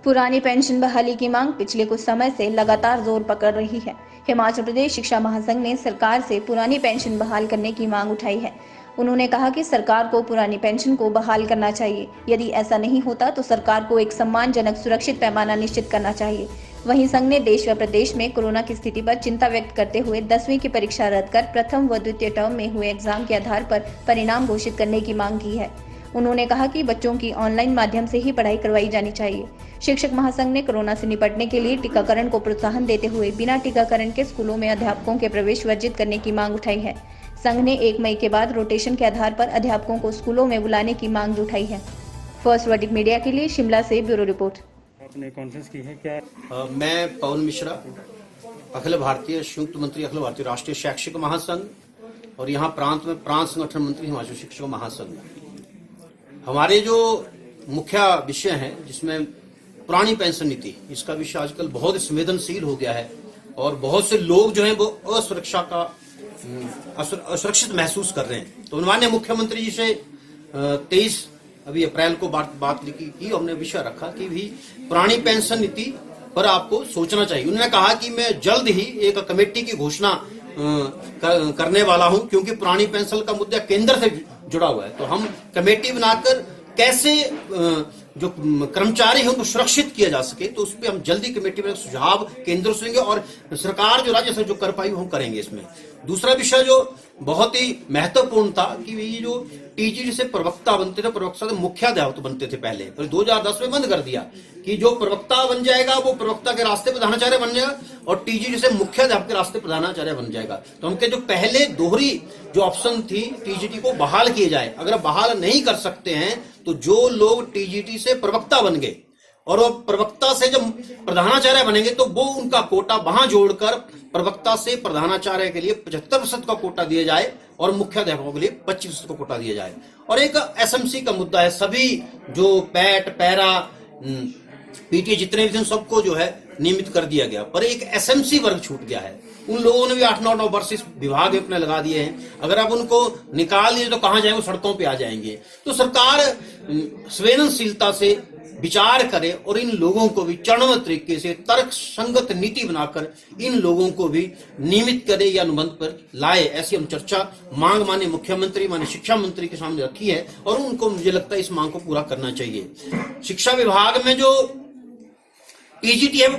पुरानी पेंशन बहाली की मांग पिछले कुछ समय से लगातार जोर पकड़ रही है। हिमाचल प्रदेश शिक्षा महासंघ ने सरकार से पुरानी पेंशन बहाल करने की मांग उठाई है। उन्होंने कहा कि सरकार को पुरानी पेंशन को बहाल करना चाहिए। यदि ऐसा नहीं होता तो सरकार को एक सम्मानजनक सुरक्षित पैमाना निश्चित करना चाहिए। वहीं संघ ने देश व प्रदेश में कोरोना की स्थिति पर चिंता व्यक्त करते हुए 10वीं की परीक्षा रद्द कर प्रथम व द्वितीय टर्म में हुए एग्जाम के आधार पर परिणाम घोषित करने की मांग की है। उन्होंने कहा कि बच्चों की ऑनलाइन माध्यम से ही पढ़ाई करवाई जानी चाहिए। शिक्षक महासंघ ने कोरोना से निपटने के लिए टीकाकरण को प्रोत्साहन देते हुए बिना टीकाकरण के स्कूलों में अध्यापकों के प्रवेश वर्जित करने की मांग उठाई है। संघ ने 1 मई के बाद रोटेशन के आधार पर अध्यापकों को स्कूलों में बुलाने की मांग उठाई है। फर्स्ट वर्डिक मीडिया के लिए शिमला से ब्यूरो रिपोर्ट। आपने कॉन्फ्रेंस की है क्या? मैं पवन मिश्रा, अखिल भारतीय संयुक्त मंत्री अखिल भारतीय राष्ट्रीय शैक्षिक महासंघ और यहाँ प्रांत में प्रांत संगठन मंत्री हिमाचल शिक्षक महासंघ। हमारे जो मुख्य विषय हैं जिसमें पुरानी पेंशन नीति, इसका विषय आजकल बहुत संवेदनशील हो गया है और बहुत से लोग जो हैं वो असुरक्षित महसूस कर रहे हैं। तो माननीय मुख्यमंत्री जी से 23 अभी अप्रैल को बात की, हमने विषय रखा कि भी पुरानी पेंशन नीति पर आपको सोचना चाहिए। उन्होंने कहा कि मैं जल्द ही एक कमेटी की घोषणा करने वाला हूं, क्योंकि पुरानी पेंशन का मुद्दा केंद्र से जुड़ा हुआ है। तो हम कमेटी बनाकर कैसे जो कर्मचारी हैं उनको सुरक्षित किया जा सके, तो उस पर हम जल्दी कमेटी में सुझाव केंद्र से देंगे और सरकार जो राज्य से जो कर पाई हम करेंगे। इसमें दूसरा विषय जो बहुत ही महत्वपूर्ण था कि ये जो टीजीटी से प्रवक्ता बनते थे, प्रवक्ता से मुख्याध्यापक बनते थे पहले, पर 2010 में बंद कर दिया कि जो प्रवक्ता बन जाएगा वो प्रवक्ता के रास्ते प्रधानाचार्य बन जाएगा और टीजीटी से मुख्याध्यापक के रास्ते प्रधानाचार्य बन जाएगा। तो हमके जो पहले दोहरी जो ऑप्शन थी टीजीटी को बहाल किए जाए। अगर बहाल नहीं कर सकते हैं तो जो लोग टीजीटी से प्रवक्ता बन गए और वो प्रवक्ता से जब प्रधानाचार्य बनेंगे तो वो उनका कोटा वहां जोड़कर प्रवक्ता से प्रधानाचार्य के लिए 75% का कोटा दिया जाए और मुख्याध्यापकों के लिए 25% का कोटा दिया जाए। और एक एसएमसी का मुद्दा है, सभी जो पैट पैरा पीटी जितने भी थे सबको जो है नियमित कर दिया गया, पर एक एसएमसी वर्ग छूट गया है। उन लोगों ने भी 8-9 वर्ष इस विभाग में अपने लगा दिए हैं। अगर आप उनको निकाल दिए तो कहां जाएंगे? सड़कों पे आ जाएंगे। तो सरकार संवेदनशीलता से विचार करे और इन लोगों को भी चरणबद्ध तरीके से तर्क संगत नीति बनाकर इन लोगों को भी नियमित करे या अनुबंध पर लाए। ऐसी हम चर्चा मांग माननीय मुख्यमंत्री माननीय शिक्षा मंत्री के सामने रखी है और उनको मुझे लगता है इस मांग को पूरा करना चाहिए। शिक्षा विभाग में जो टीजीटी है वो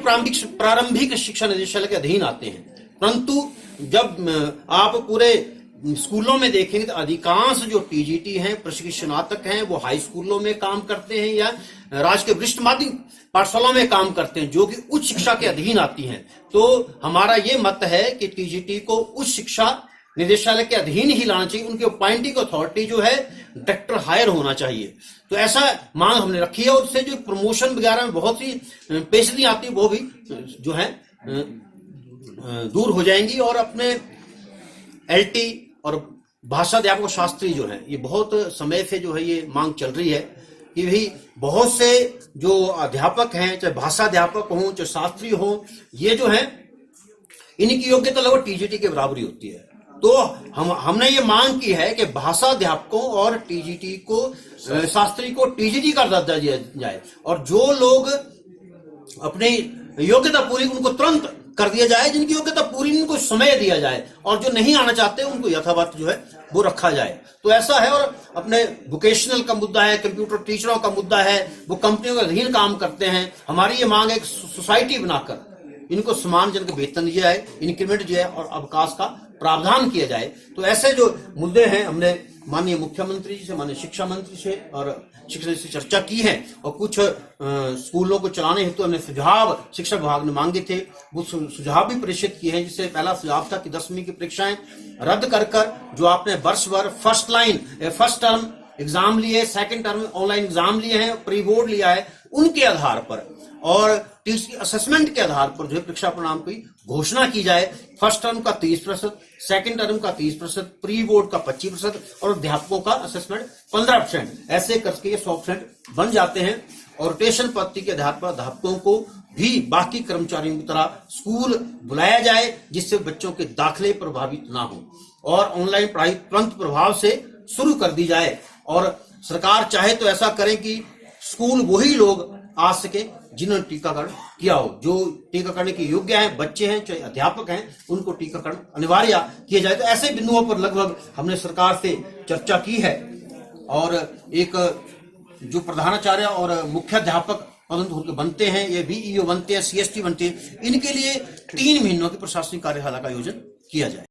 प्रारंभिक शिक्षा निदेशालय के अधीन आते हैं, परंतु जब आप पूरे स्कूलों में देखेंगे तो अधिकांश जो टीजीटी हैं प्रशिक्षणात्मक हैं वो हाई स्कूलों में काम करते हैं या राज्य के वरिष्ठ माध्यमिक पाठशालाओं में काम करते हैं जो कि उच्च शिक्षा के अधीन आती हैं। तो हमारा ये मत है कि टीजीटी को उच्च शिक्षा निदेशालय के अधीन ही लाना चाहिए। उनकी अपॉइंटिंग अथॉरिटी जो है डायरेक्टर हायर होना चाहिए। तो ऐसा मांग हमने रखी है और उससे जो प्रमोशन वगैरह में बहुत सी पेशगी आती है वो भी जो है दूर हो जाएंगी। और अपने एलटी और भाषा अध्यापक शास्त्री जो है ये बहुत समय से जो है ये मांग चल रही है कि भाई बहुत से जो अध्यापक हैं, चाहे भाषा अध्यापक हों चाहे शास्त्री हों, ये जो है इनकी योग्यता लगभग टीजीटी के बराबरी होती है। तो हमने ये मांग की है कि भाषा अध्यापकों और टीजीटी को शास्त्री को टीजीटी का दर्जा दिया जाए और जो लोग अपनी योग्यता पूरी उनको तुरंत कर दिया जाए, जिनकी योग्यता पूरी उनको समय दिया जाए और जो नहीं आना चाहते उनको यथावत जो है वो रखा जाए। तो ऐसा है। और अपने वोकेशनल का मुद्दा है, कंप्यूटर टीचरों का मुद्दा है, वो कंपनियों के अधीन काम करते हैं। हमारी ये मांग है एक सोसाइटी बनाकर इनको सम्मानजनक वेतन दिया जाए, इंक्रीमेंट दिया जाए और अवकाश का प्रावधान किया जाए। तो ऐसे जो मुद्दे हैं हमने माननीय मुख्यमंत्री जी से माननीय शिक्षा मंत्री से और शिक्षा से चर्चा की है और कुछ स्कूलों को चलाने हेतु हमने सुझाव शिक्षा विभाग ने मांगे थे, वो सुझाव भी प्रेषित किए हैं। जिससे पहला सुझाव था कि 10वीं की परीक्षाएं रद्द कर जो आपने वर्ष भर फर्स्ट टर्म एग्जाम लिए, सेकंड टर्म ऑनलाइन एग्जाम लिए हैं, प्री बोर्ड लिया है, उनके आधार पर और टीचर असेसमेंट के आधार पर जो है परीक्षा परिणाम की घोषणा की जाए। फर्स्ट टर्म का 30%, सेकंड टर्म का 30%, प्री बोर्ड का 25% और अध्यापकों का असेसमेंट 15%। ऐसे करके ये 100% बन जाते हैं और रोटेशन पद्धति के आधार पर अध्यापकों को भी बाकी कर्मचारियों की तरह स्कूल बुलाया जाए जिससे बच्चों के दाखिले प्रभावित ना हो और ऑनलाइन पढ़ाई तुरंत प्रभाव से शुरू कर दी जाए। और सरकार चाहे तो ऐसा करें कि स्कूल वही लोग आ सके जिन्होंने टीकाकरण किया हो। जो टीकाकरण के योग्य हैं, बच्चे हैं चाहे अध्यापक हैं, उनको टीकाकरण अनिवार्य किया जाए। तो ऐसे बिंदुओं पर लगभग हमने सरकार से चर्चा की है और एक जो प्रधानाचार्य और मुख्याध्यापक परंतु उनके बनते हैं, ये बीईओ बनते हैं, सीएसटी बनते हैं, इनके लिए 3 महीनों की प्रशासनिक कार्यशाला का आयोजन किया जाए।